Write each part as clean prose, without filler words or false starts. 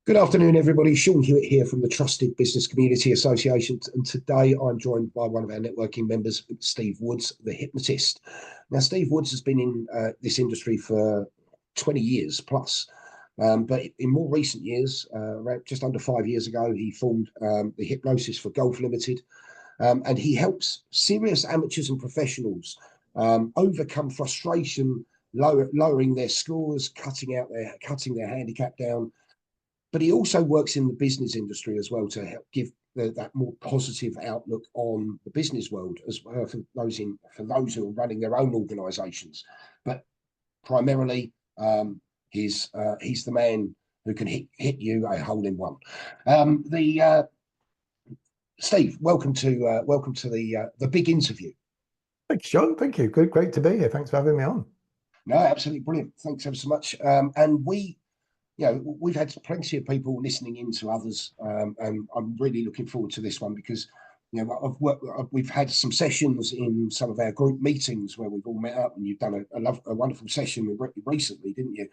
Good afternoon, everybody. Sean Hewitt here from the Trusted Business Community Association. And today I'm joined by one of our networking members, Steve Woods, the hypnotist. Now, Steve Woods has been in this industry for 20 years plus. But in more recent years, around just under 5 years ago, he formed the Hypnosis for Golf Limited. And he helps serious amateurs and professionals overcome frustration, lowering their scores, cutting their handicap down. But he also works in the business industry as well to help give that more positive outlook on the business world as well for those who are running their own organisations. But primarily, he's the man who can hit you a hole in one. Steve, welcome to the big interview. Thanks, John. Thank you. Good, great to be here. Thanks for having me on. No, absolutely brilliant. Thanks ever so much. And we've had plenty of people listening in to others, and I'm really looking forward to this one because, we've had some sessions in some of our group meetings where we've all met up, and you've done a wonderful session recently, didn't you?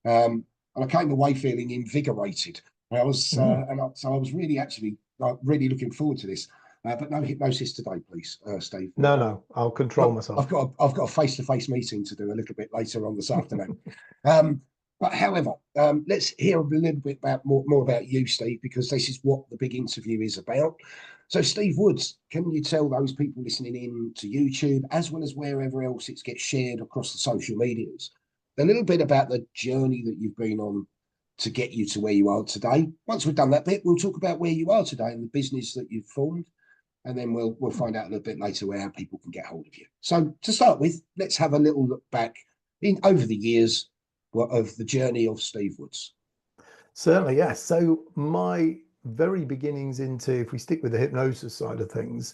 And I came away feeling invigorated. I was really looking forward to this. But no hypnosis today, please, Steve. No, I'll control myself. I've got a face-to-face meeting to do a little bit later on this afternoon. But however, let's hear a little bit more about you, Steve, because this is what the big interview is about. So, Steve Woods, can you tell those people listening in to YouTube, as well as wherever else it gets shared across the social medias, a little bit about the journey that you've been on to get you to where you are today? Once we've done that bit, we'll talk about where you are today and the business that you've formed, and then we'll find out a little bit later how people can get hold of you. So, to start with, let's have a little look back over the years of the journey of Steve Woods. Certainly, yes. So my very beginnings if we stick with the hypnosis side of things,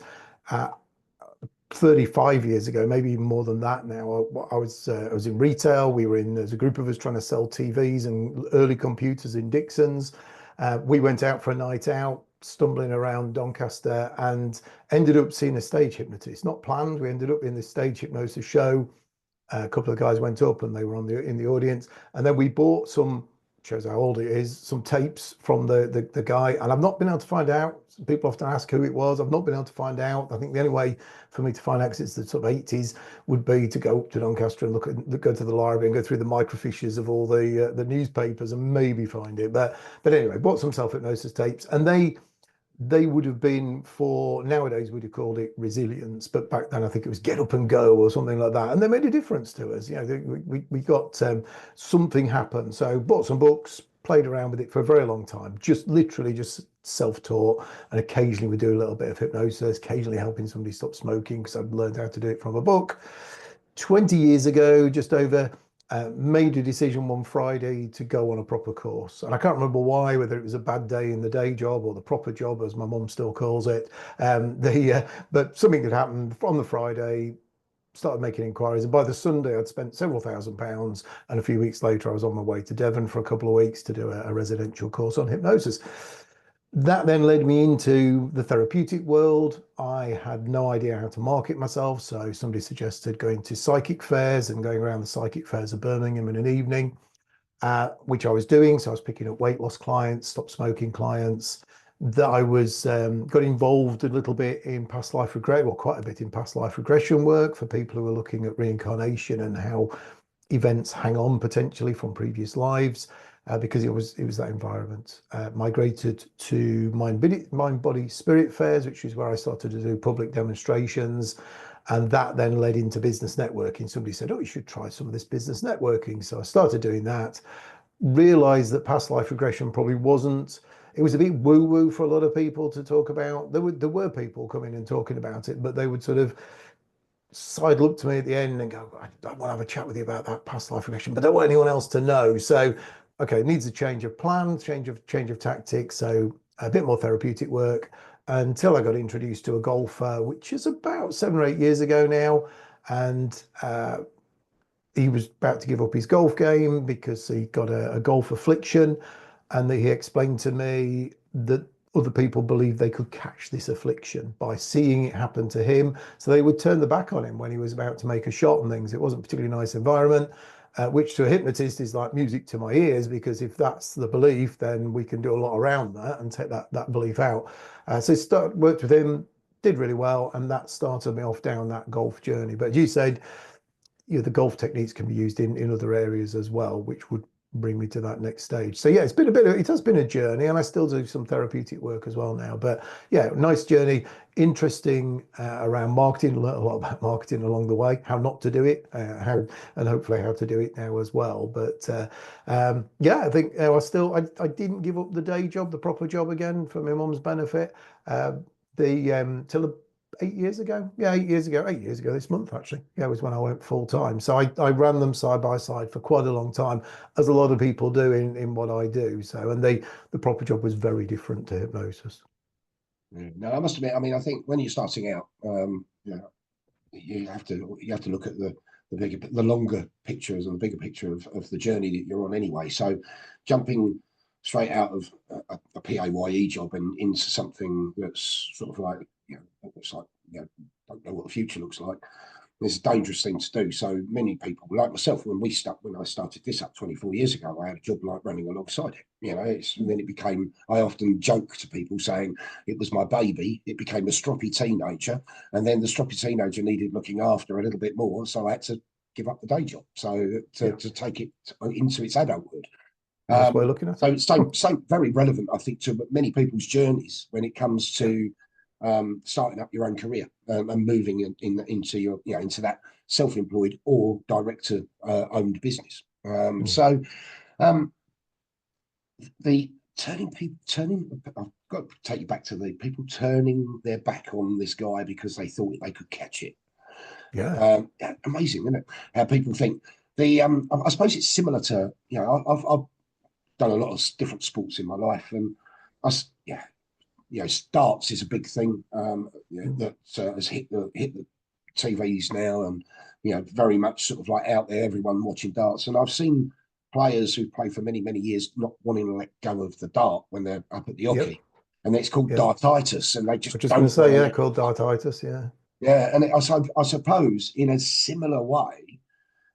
35 years ago, maybe even more than that now, I was in retail. There's a group of us trying to sell TVs and early computers in Dixon's. We went out for a night out, stumbling around Doncaster, and ended up seeing a stage hypnotist. Not planned. We ended up in this stage hypnosis show. A couple of guys went up and they were in the audience, and then we bought shows how old it is, some tapes from the guy, and I've not been able to find out. People often ask who it was. I've not been able to find out. I think the only way for me to find out, because it's the sort of 80s, would be to go up to Doncaster and go to the library and go through the microfiches of all the newspapers and maybe find it. But anyway, bought some self-hypnosis tapes, and they would have been for, nowadays we'd have called it resilience, but back then I think it was get up and go or something like that. And they made a difference to us. We got something happen. So bought some books, played around with it for a very long time, just self-taught. And occasionally we do a little bit of hypnosis, occasionally helping somebody stop smoking because I'd learned how to do it from a book. 20 years ago, just over, made a decision one Friday to go on a proper course. And I can't remember why, whether it was a bad day in the day job or the proper job, as my mum still calls it. But something had happened on the Friday, started making inquiries. And by the Sunday, I'd spent several £1000s. And a few weeks later, I was on my way to Devon for a couple of weeks to do a residential course on hypnosis. That then led me into the therapeutic world. I had no idea how to market myself, so somebody suggested going to psychic fairs and going around the psychic fairs of Birmingham in an evening, which I was doing. So I was picking up weight loss clients, stop smoking clients. That I was got involved a little bit in past life regression, well, quite a bit in past life regression work for people who are looking at reincarnation and how events hang on potentially from previous lives. Because it was that environment. Migrated to mind body spirit fairs, which is where I started to do public demonstrations, and that then led into business networking. Somebody said, "Oh, you should try some of this business networking." So I started doing that. Realized that past life regression probably wasn't. It was a bit woo-woo for a lot of people to talk about. There were people coming and talking about it, but they would sort of sidle up to me at the end and go, "I want to have a chat with you about that past life regression, but I don't want anyone else to know." So okay, it needs a change of plan, change of tactics, so a bit more therapeutic work, until I got introduced to a golfer, which is about 7 or 8 years ago now. And he was about to give up his golf game because he got a golf affliction. And he explained to me that other people believed they could catch this affliction by seeing it happen to him. So they would turn the back on him when he was about to make a shot and things. It wasn't a particularly nice environment. which to a hypnotist is like music to my ears, because if that's the belief, then we can do a lot around that and take that belief out. So worked with him, did really well, and that started me off down that golf journey. But as you said, the golf techniques can be used in other areas as well, which would bring me to that next stage. So yeah, it has been a journey, and I still do some therapeutic work as well now. But yeah, nice journey, interesting around marketing. Learned a lot about marketing along the way, how not to do it, and hopefully how to do it now as well. But yeah, I think I didn't give up the day job, the proper job again for my mum's benefit. Till 8 years ago. Yeah, 8 years ago. 8 years ago this month, actually. Yeah, was when I went full time. So I ran them side by side for quite a long time, as a lot of people do in what I do. So, and the proper job was very different to hypnosis. No, I must admit. I mean, I think when you're starting out, you have to look at the longer pictures and the bigger picture of the journey that you're on anyway. So, jumping straight out of a PAYE job and into something that's sort of like, looks like, don't know what the future looks like. It's a dangerous thing to do. So many people, like myself, when I started this up 24 years ago, I had a job like running alongside it. And then it became, I often joke to people saying it was my baby. It became a stroppy teenager, and then the stroppy teenager needed looking after a little bit more. So I had to give up the day job to take it into its adulthood. Nice way of looking at it. So very relevant, I think, to many people's journeys when it comes to starting up your own career and moving into that self-employed or director owned business. So the I've got to take you back to the people turning their back on this guy because they thought they could catch it. Yeah. Amazing, isn't it? How people think. I suppose it's similar to, I've done a lot of different sports in my life, and darts is a big thing that has hit the TVs now, and very much sort of like out there, everyone watching darts. And I've seen players who play for many years not wanting to let go of the dart when they're up at the hockey, and it's called dartitis, and they just. I was just going to say, called dartitis, yeah. Yeah, and I suppose in a similar way,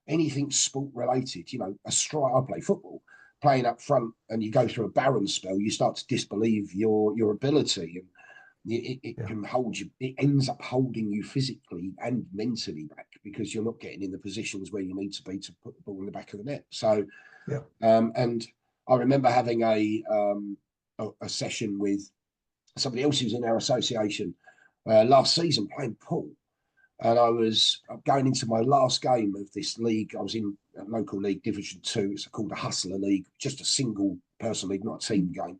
anything sport related, I play football. Playing up front and you go through a barren spell, you start to disbelieve your ability, and it can hold you. It ends up holding you physically and mentally back because you're not getting in the positions where you need to be to put the ball in the back of the net. So, and I remember having a session with somebody else who's in our association last season playing pool. And I was going into my last game of this league. I was in a local league, Division 2. It's called a Hustler League, just a single person league, not a team game.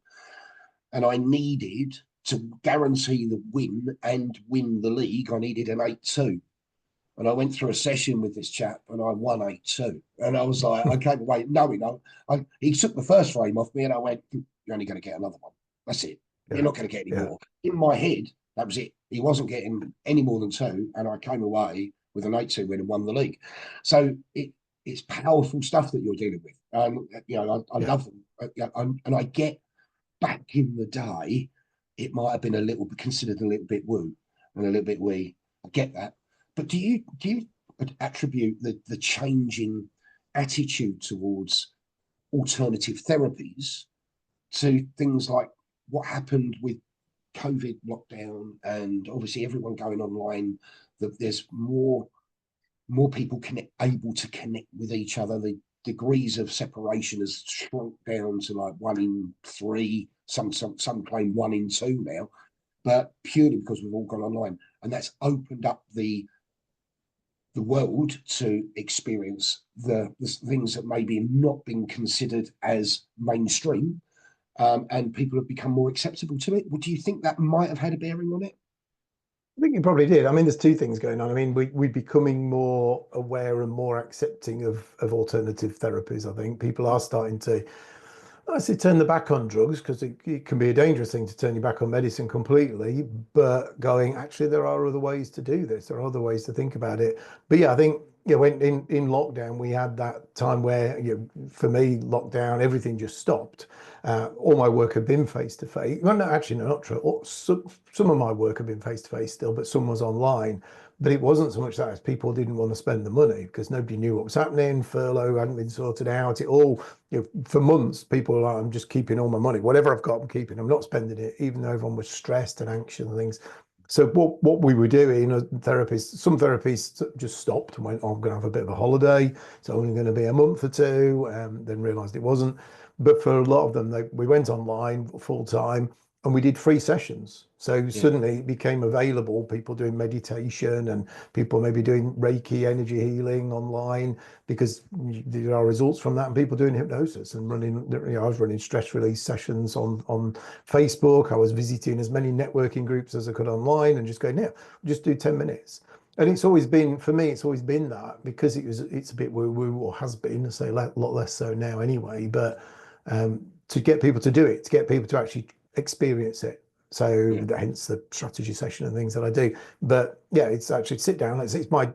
And I needed to guarantee the win and win the league. I needed an 8-2. And I went through a session with this chap and I won 8-2. And I was like, I came away knowing, he took the first frame off me and I went, you're only going to get another one. That's it. You're not going to get any more. In my head, that was it. He wasn't getting any more than 2, and I came away with an 8-2 win and won the league. So it's powerful stuff that you're dealing with. I love them. And I get back in the day, it might have been considered a little bit woo and a little bit wee. I get that. But do you attribute the change in attitude towards alternative therapies to things like what happened with COVID lockdown and obviously everyone going online, that there's more people able to connect with each other? The degrees of separation has shrunk down to like 1 in 3. Some claim 1 in 2 now, but purely because we've all gone online, and that's opened up the world to experience the things that maybe not been considered as mainstream. And people have become more acceptable to it. Well, do you think that might have had a bearing on it? I think it probably did. I mean, there's two things going on. I mean, we're becoming more aware and more accepting of alternative therapies. I think people are starting to, I say, turn the back on drugs, because it can be a dangerous thing to turn your back on medicine completely, but going, actually, there are other ways to do this. There are other ways to think about it. But yeah, I think, when in lockdown, we had that time where, for me, lockdown, everything just stopped. All my work had been face-to-face. Well, no, actually, no, not true. Some of my work had been face-to-face still, but some was online. But it wasn't so much that as people didn't want to spend the money because nobody knew what was happening. Furlough hadn't been sorted out. It all, for months, people were like, I'm just keeping all my money. Whatever I've got, I'm keeping. I'm not spending it, even though everyone was stressed and anxious and things. So what we were doing, some therapists just stopped and went, oh, I'm going to have a bit of a holiday. It's only going to be a month or two, then realized it wasn't. But for a lot of them, we went online full time and we did free sessions. So suddenly it became available, people doing meditation and people maybe doing Reiki energy healing online because there are results from that, and people doing hypnosis and running, I was running stress release sessions on Facebook. I was visiting as many networking groups as I could online and just going, yeah, just do 10 minutes. And it's always been, for me, it's always been that because it's a bit woo-woo, or has been, I say a lot less so now anyway, but to get people to do it, to get people to actually experience it. So hence the strategy session and things that I do. But yeah, it's actually sit down. It's my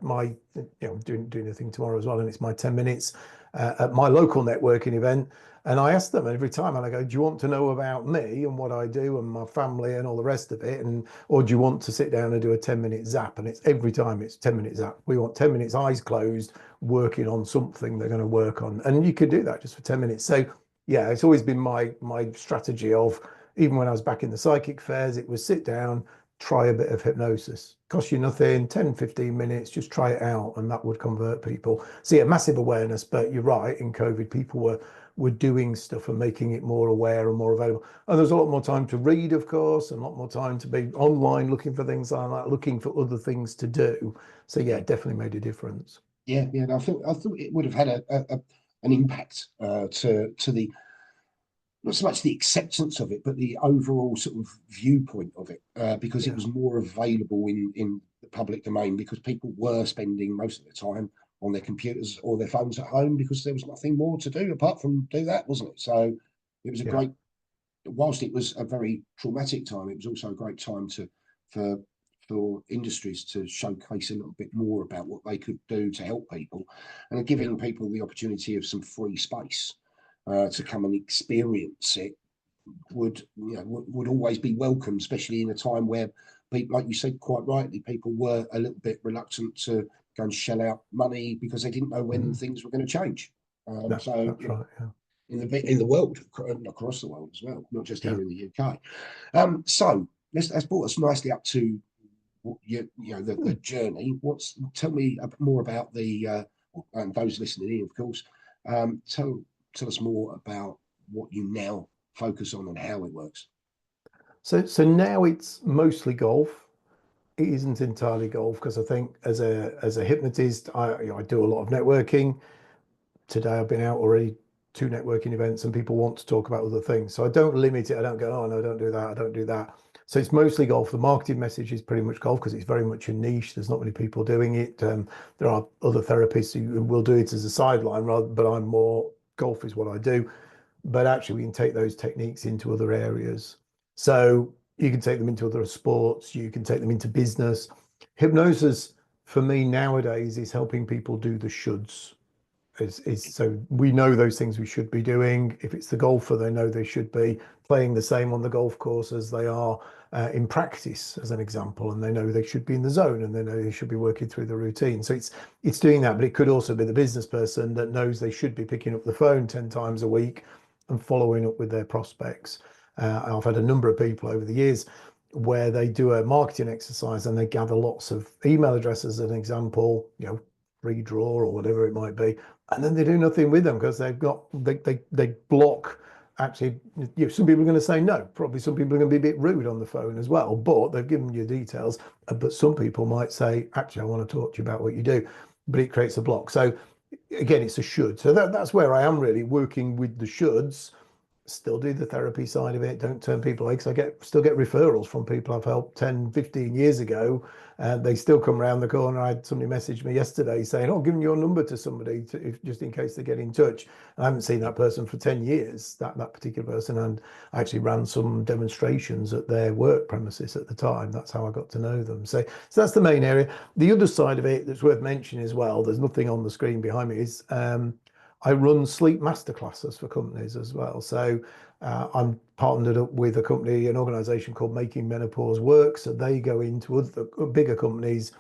doing a thing tomorrow as well, and it's my 10 minutes at my local networking event. And I ask them every time, and I go, do you want to know about me and what I do and my family and all the rest of it? Or do you want to sit down and do a 10-minute zap? And it's every time it's 10-minute zap. We want 10 minutes, eyes closed, working on something they're going to work on. And you could do that just for 10 minutes. So yeah, it's always been my strategy of, even when I was back in the psychic fairs, it was sit down, try a bit of hypnosis. Cost you nothing, 10, 15 minutes, just try it out, and that would convert people. So yeah, massive awareness, but you're right, in COVID, people were doing stuff and making it more aware and more available. And there's a lot more time to read, of course, and a lot more time to be online looking for things like that, looking for other things to do. So yeah, it definitely made a difference. Yeah, and I thought it would have had an impact to the, not so much the acceptance of it, but the overall sort of viewpoint of it, because it was more available in the public domain, because people were spending most of the time on their computers or their phones at home because there was nothing more to do apart from do that, wasn't it? So it was a great, whilst it was a very traumatic time, it was also a great time for for industries to showcase a little bit more about what they could do to help people, and giving people the opportunity of some free space to come and experience it would always be welcome, especially in a time where people, like you said quite rightly, people were a little bit reluctant to go and shell out money because they didn't know when things were going to change. So that's right, in the world, across the world as well, not just here in the UK. So that's brought us nicely up to the journey. Tell me more about the and those listening in, of course. Tell us more about what you now focus on and how it works. So now it's mostly golf. It isn't entirely golf because I think as a hypnotist, I do a lot of networking. Today I've been out already 2 networking events and people want to talk about other things. So I don't limit it. I don't go, oh no, don't do that. I don't do that. So it's mostly golf. The marketing message is pretty much golf because it's very much a niche. There's not many people doing it. There are other therapists who will do it as a sideline but I'm more, golf is what I do. But actually we can take those techniques into other areas. So you can take them into other sports, you can take them into business. Hypnosis for me nowadays is helping people do the shoulds. So we know those things we should be doing. If it's the golfer, they know they should be playing the same on the golf course as they are in practice, as an example, and they know they should be in the zone and they know they should be working through the routine. So it's doing that, but it could also be the business person that knows they should be picking up the phone 10 times a week and following up with their prospects. I've had a number of people over the years where they do a marketing exercise and they gather lots of email addresses, as an example, free draw or whatever it might be, and then they do nothing with them because they block. Actually, some people are going to say no. Probably some people are going to be a bit rude on the phone as well, but they've given you details. But some people might say, actually, I want to talk to you about what you do, but it creates a block. So again, it's a should. So that's where I am really working with the shoulds. Still do the therapy side of it. Don't turn people away because still get referrals from people I've helped 10, 15 years ago. And they still come around the corner. I had somebody message me yesterday saying, oh, giving your number to somebody just in case they get in touch. I haven't seen that person for 10 years, that particular person. And I actually ran some demonstrations at their work premises at the time. That's how I got to know them. So that's the main area. The other side of it that's worth mentioning as well, there's nothing on the screen behind me, is I run sleep masterclasses for companies as well. So I'm partnered up with a company, an organization called Making Menopause Work. So they go into other bigger companies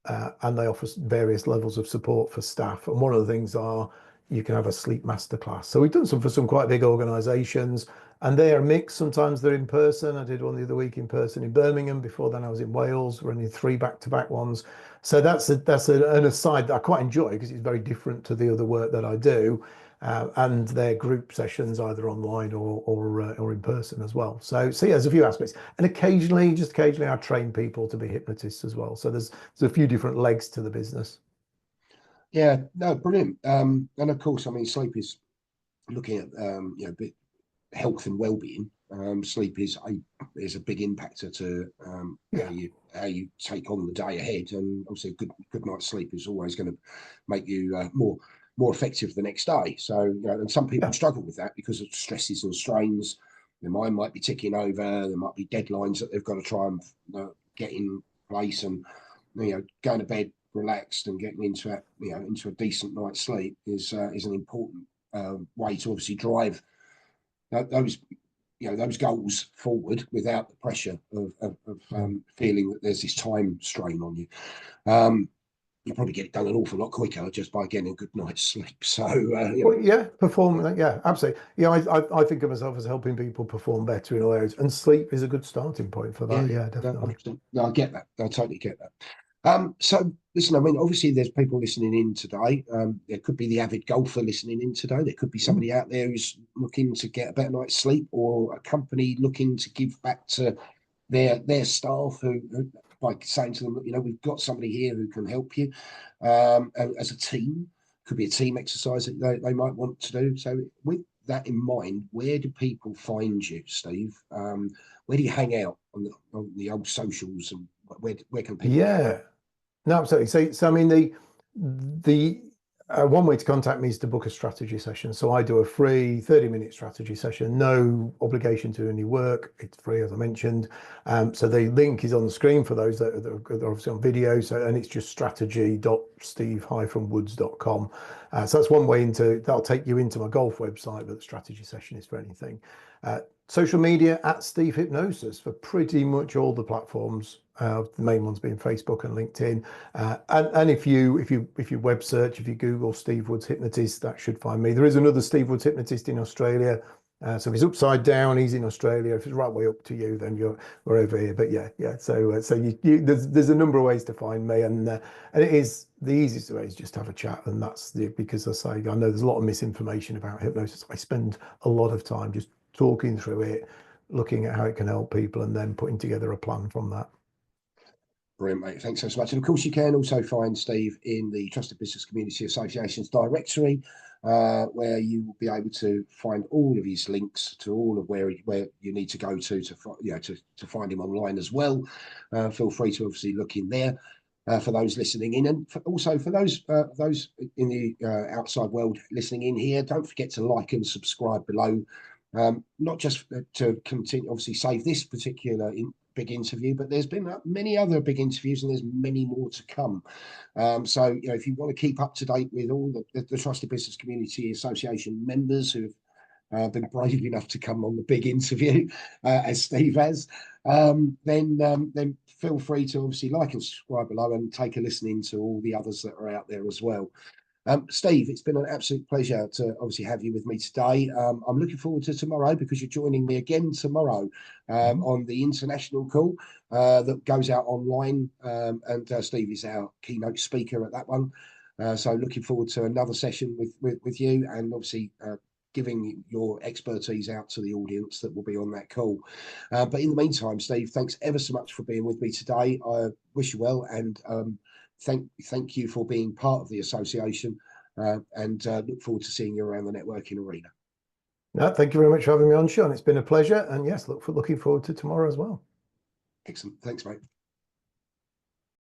and they offer various levels of support for staff. And one of the things are you can have a sleep masterclass. So we've done some for some quite big organisations, and they're mixed. Sometimes they're in person. I did one the other week in person in Birmingham. Before then, I was in Wales, running 3 back-to-back ones. So that's an aside that I quite enjoy because it's very different to the other work that I do. And their group sessions either online or in person as well. So yeah, there's a few aspects, and just occasionally, I train people to be hypnotists as well. So there's a few different legs to the business. Yeah, no, brilliant. And of course, I mean, sleep is looking at health and well-being. Sleep is a big impactor to how you take on the day ahead, and obviously a good night's sleep is always going to make you more effective the next day. So and some people struggle with that because of stresses and strains. Their mind might be ticking over. There might be deadlines that they've got to try and get in place, and going to bed relaxed and getting into a decent night's sleep is an important way to obviously drive those goals forward without the pressure of feeling that there's this time strain on you. You probably get it done an awful lot quicker just by getting a good night's sleep. So perform. Yeah, absolutely. Yeah, I think of myself as helping people perform better in all areas, and sleep is a good starting point for that. Yeah, definitely. No, I get that. I totally get that. So listen, I mean, obviously there's people listening in today. There could be the avid golfer listening in today. There could be somebody out there who's looking to get a better night's sleep, or a company looking to give back to their staff who by saying to them, we've got somebody here who can help you as a team. Could be a team exercise that they might want to do. So with that in mind, where do people find you, Steve? Where do you hang out on the old socials, and where can people? Yeah. No, absolutely. So I mean, the one way to contact me is to book a strategy session. So I do a free 30-minute strategy session, no obligation to any work. It's free, as I mentioned. So the link is on the screen for those that are obviously on video. And it's just strategy.steve-woods.com. So that's one way that'll take you into my golf website, but the strategy session is for anything. Social media at Steve Hypnosis for pretty much all the platforms. The main ones being Facebook and LinkedIn. And if you web search, if you Google Steve Woods Hypnotist, that should find me. There is another Steve Woods Hypnotist in Australia. So if he's upside down, he's in Australia. If it's right way up to you, then we're over here. But yeah. So there's a number of ways to find me, and it is the easiest way is just to have a chat, and that's because I know there's a lot of misinformation about hypnosis. I spend a lot of time just talking through it, looking at how it can help people, and then putting together a plan from that. Brilliant, mate. Thanks so much. And of course, you can also find Steve in the Trusted Business Community Association's directory, where you will be able to find all of his links to all of where you need to go to find him online as well. Feel free to obviously look in there. For those listening in, and also for those in the outside world listening in here, don't forget to like and subscribe below. Not just to continue, obviously, save this particular big interview, but there's been many other big interviews, and there's many more to come. So if you want to keep up to date with all the Trusted Business Community Association members who've been brave enough to come on the big interview, as Steve has, then feel free to obviously like and subscribe below, and take a listen into all the others that are out there as well. Steve, it's been an absolute pleasure to obviously have you with me today. I'm looking forward to tomorrow, because you're joining me again tomorrow on the international call that goes out online, and Steve is our keynote speaker at that one. So looking forward to another session with you, and obviously giving your expertise out to the audience that will be on that call. But in the meantime, Steve, thanks ever so much for being with me today. I wish you well, and thank you for being part of the association, and look forward to seeing you around the networking arena. No, thank you very much for having me on, Sean. It's been a pleasure, and yes, looking forward to tomorrow as well. Excellent. Thanks, mate.